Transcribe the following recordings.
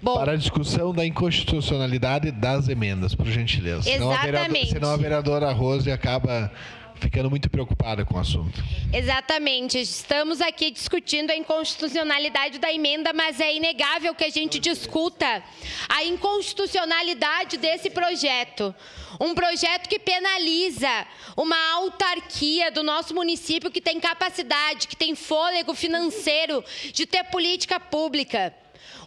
Bom, para a discussão da inconstitucionalidade das emendas, por gentileza. Exatamente. Senão a vereadora Rose acaba ficando muito preocupada com o assunto. Exatamente. Estamos aqui discutindo a inconstitucionalidade da emenda, mas é inegável que a gente discuta a inconstitucionalidade desse projeto. Um projeto que penaliza uma autarquia do nosso município que tem capacidade, que tem fôlego financeiro de ter política pública.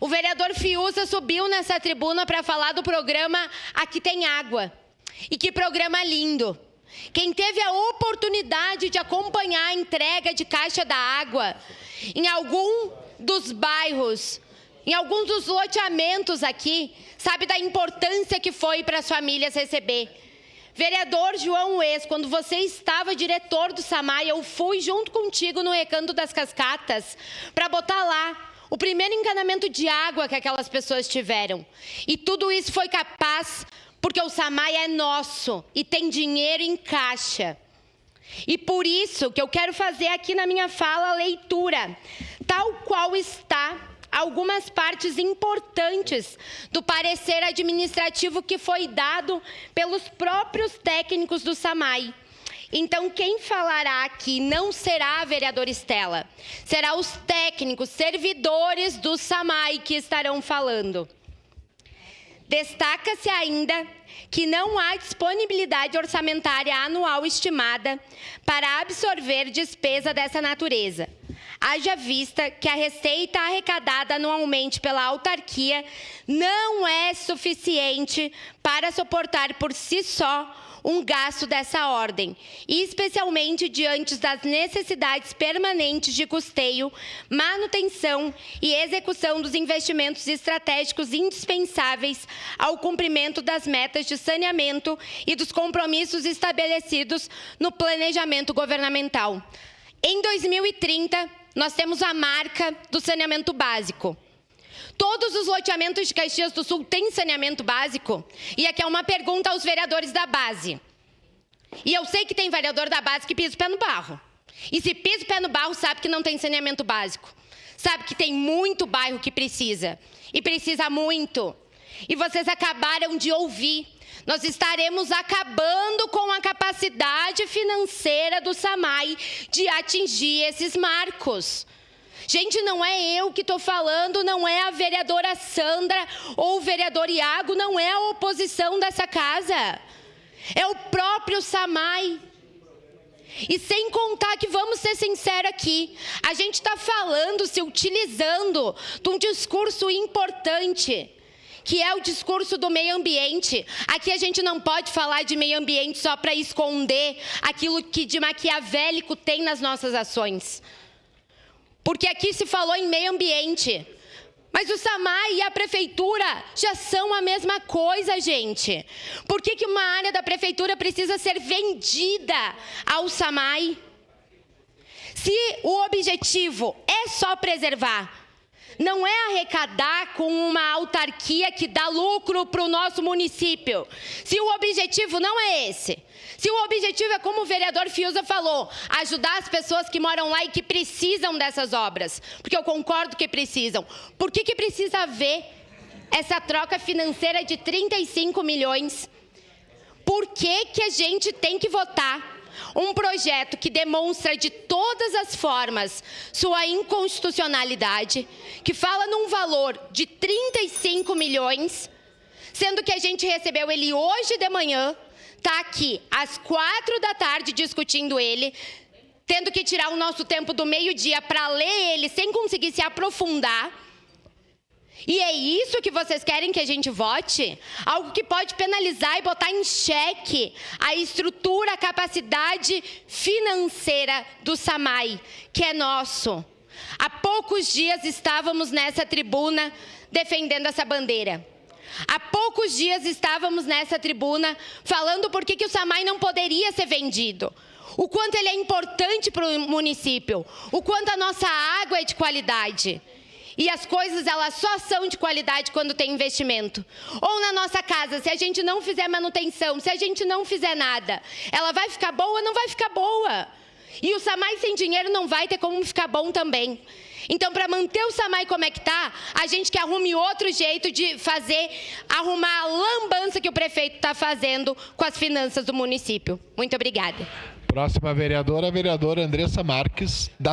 O vereador Fiuza subiu nessa tribuna para falar do programa Aqui Tem Água. E que programa lindo! Quem teve a oportunidade de acompanhar a entrega de caixa da água em algum dos bairros, em alguns dos loteamentos aqui, sabe da importância que foi para as famílias receber. Vereador João Ues, quando você estava diretor do SAMAI, eu fui junto contigo no Recanto das Cascatas para botar lá o primeiro encanamento de água que aquelas pessoas tiveram. E tudo isso foi capaz porque o SAMAI é nosso e tem dinheiro em caixa. E por isso que eu quero fazer aqui na minha fala a leitura, tal qual está algumas partes importantes do parecer administrativo que foi dado pelos próprios técnicos do SAMAI. Então, quem falará aqui não será a vereadora Estela, será os técnicos, servidores do SAMAI que estarão falando. Destaca-se ainda que não há disponibilidade orçamentária anual estimada para absorver despesa dessa natureza. Haja vista que a receita arrecadada anualmente pela autarquia não é suficiente para suportar por si só um gasto dessa ordem, e especialmente diante das necessidades permanentes de custeio, manutenção e execução dos investimentos estratégicos indispensáveis ao cumprimento das metas de saneamento e dos compromissos estabelecidos no planejamento governamental. Em 2030, nós temos a marca do saneamento básico. Todos os loteamentos de Caxias do Sul têm saneamento básico? E aqui é uma pergunta aos vereadores da base. E eu sei que tem vereador da base que pisa o pé no barro. E se pisa o pé no barro, sabe que não tem saneamento básico. Sabe que tem muito bairro que precisa. E precisa muito. E vocês acabaram de ouvir. Nós estaremos acabando com a capacidade financeira do SAMAI de atingir esses marcos. Gente, não é eu que estou falando, não é a vereadora Sandra ou o vereador Iago, não é a oposição dessa casa. É o próprio SAMAI. E sem contar que, vamos ser sinceros aqui, a gente está falando, se utilizando de um discurso importante, que é o discurso do meio ambiente. Aqui a gente não pode falar de meio ambiente só para esconder aquilo que de maquiavélico tem nas nossas ações. Porque aqui se falou em meio ambiente. Mas o SAMAI e a prefeitura já são a mesma coisa, gente. Por que uma área da prefeitura precisa ser vendida ao SAMAI? Se o objetivo é só preservar, não é arrecadar com uma autarquia que dá lucro para o nosso município. Se o objetivo não é esse, se o objetivo é, como o vereador Fiuza falou, ajudar as pessoas que moram lá e que precisam dessas obras, porque eu concordo que precisam, por que precisa haver essa troca financeira de 35 milhões? Por que a gente tem que votar um projeto que demonstra de todas as formas sua inconstitucionalidade, que fala num valor de 35 milhões, sendo que a gente recebeu ele hoje de manhã, está aqui às 4 da tarde discutindo ele, tendo que tirar o nosso tempo do meio-dia para ler ele sem conseguir se aprofundar. E é isso que vocês querem que a gente vote? Algo que pode penalizar e botar em xeque a estrutura, a capacidade financeira do SAMAI, que é nosso. Há poucos dias estávamos nessa tribuna defendendo essa bandeira. Há poucos dias estávamos nessa tribuna falando por que o SAMAI não poderia ser vendido. O quanto ele é importante para o município, o quanto a nossa água é de qualidade. E as coisas, elas só são de qualidade quando tem investimento. Ou na nossa casa, se a gente não fizer manutenção, se a gente não fizer nada, ela vai ficar boa? Não vai ficar boa. E o SAMAI sem dinheiro não vai ter como ficar bom também. Então, para manter o SAMAI como é que está, a gente que arrume outro jeito de arrumar a lambança que o prefeito está fazendo com as finanças do município. Muito obrigada. Próxima vereadora, a vereadora Andressa Marques, da